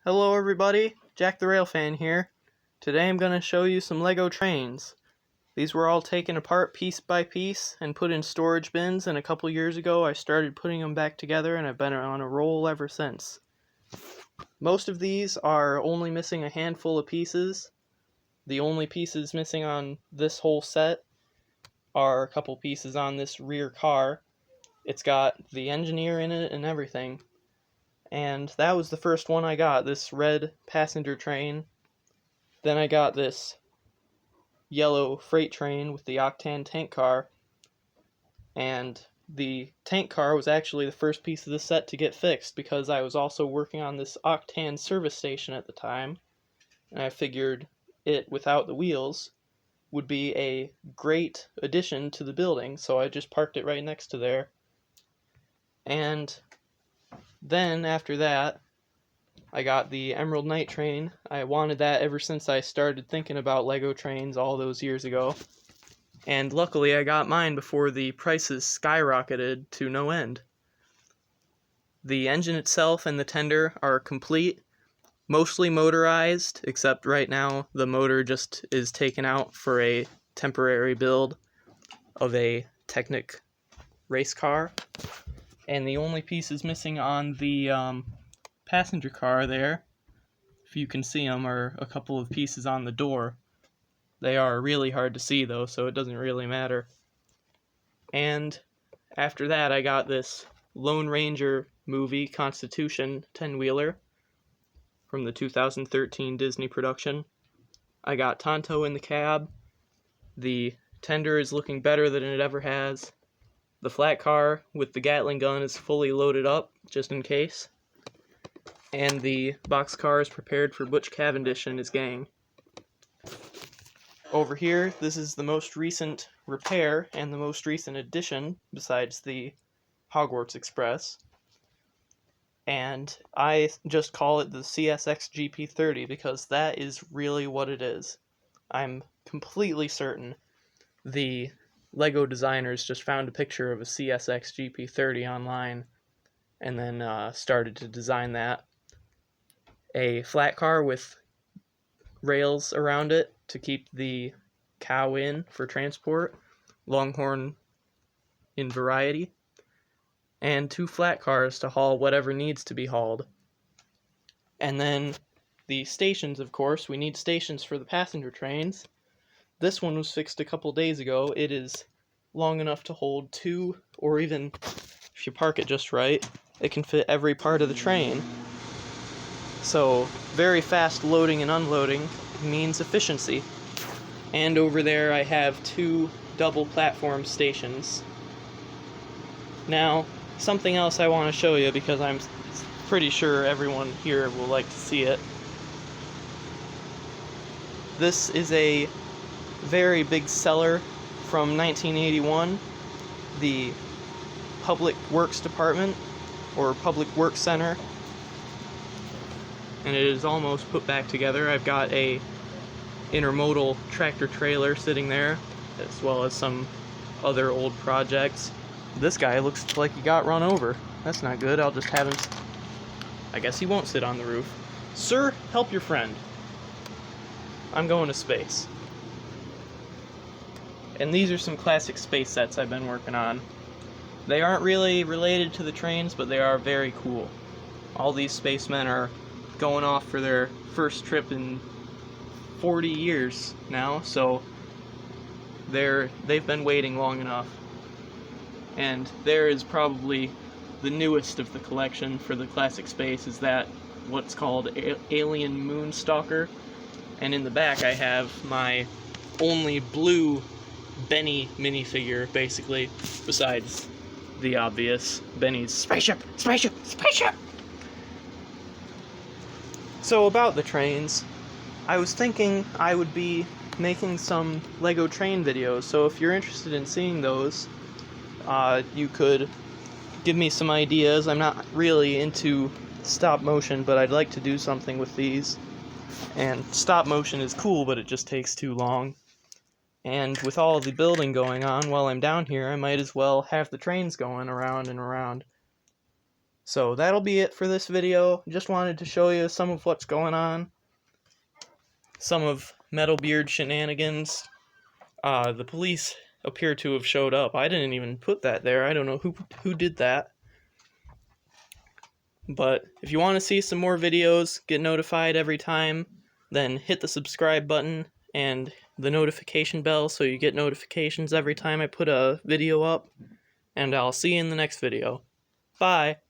Hello everybody, Jack the Railfan here. Today I'm going to show you some Lego trains. These were all taken apart piece by piece and put in storage bins, and a couple years ago I started putting them back together and I've been on a roll ever since. Most of these are only missing a handful of pieces. The only pieces missing on this whole set are a couple pieces on this rear car. It's got the engineer in it and everything. And that was the first one I got, this red passenger train. Then I got this yellow freight train with the Octane tank car. And the tank car was actually the first piece of the set to get fixed because I was also working on this Octane service station at the time. And I figured it, without the wheels, would be a great addition to the building, so I just parked it right next to there. And then, after that, I got the Emerald Night train. I wanted that ever since I started thinking about Lego trains all those years ago. And luckily I got mine before the prices skyrocketed to no end. The engine itself and the tender are complete, mostly motorized, except right now the motor just is taken out for a temporary build of a Technic race car. And the only pieces missing on the passenger car there, if you can see them, are a couple of pieces on the door. They are really hard to see though, so it doesn't really matter. And after that I got this Lone Ranger movie Constitution 10-wheeler from the 2013 Disney production. I got Tonto in the cab. The tender is looking better than it ever has. The flat car with the Gatling gun is fully loaded up, just in case. And the boxcar is prepared for Butch Cavendish and his gang. Over here, this is the most recent repair and the most recent addition, besides the Hogwarts Express. And I just call it the CSX GP30 because that is really what it is. I'm completely certain the Lego designers just found a picture of a CSX GP30 online and then started to design that. A flat car with rails around it to keep the cow in for transport, Longhorn in variety, and 2 flat cars to haul whatever needs to be hauled. And then the stations, of course, we need stations for the passenger trains. This one was fixed a couple days ago. It is long enough to hold 2, or even, if you park it just right, it can fit every part of the train. So, very fast loading and unloading means efficiency. And over there I have 2 double platform stations. Now, something else I want to show you because I'm pretty sure everyone here will like to see it. This is a very big seller from 1981, the Public Works Department, or Public Works Center. And it is almost put back together. I've got a intermodal tractor trailer sitting there, as well as some other old projects. This guy looks like he got run over. That's not good. I'll just have him... I guess he won't sit on the roof. Sir, help your friend. I'm going to space. And these are some classic space sets I've been working on. They aren't really related to the trains, but they are very cool. All these spacemen are going off for their first trip in 40 years now, so they've been waiting long enough. And there is probably the newest of the collection for the classic space, is that what's called Alien Moonstalker. And in the back I have my only blue Benny minifigure, basically, besides the obvious Benny's spaceship, spaceship, spaceship! So about the trains, I was thinking I would be making some Lego train videos, so if you're interested in seeing those, you could give me some ideas. I'm not really into stop motion, but I'd like to do something with these. And stop motion is cool, but it just takes too long. And with all the building going on while I'm down here, I might as well have the trains going around and around. So that'll be it for this video. Just wanted to show you some of what's going on. Some of Metalbeard's shenanigans. The police appear to have showed up. I didn't even put that there. I don't know who did that. But if you want to see some more videos, get notified every time, then hit the subscribe button and the notification bell so you get notifications every time I put a video up. And I'll see you in the next video. Bye!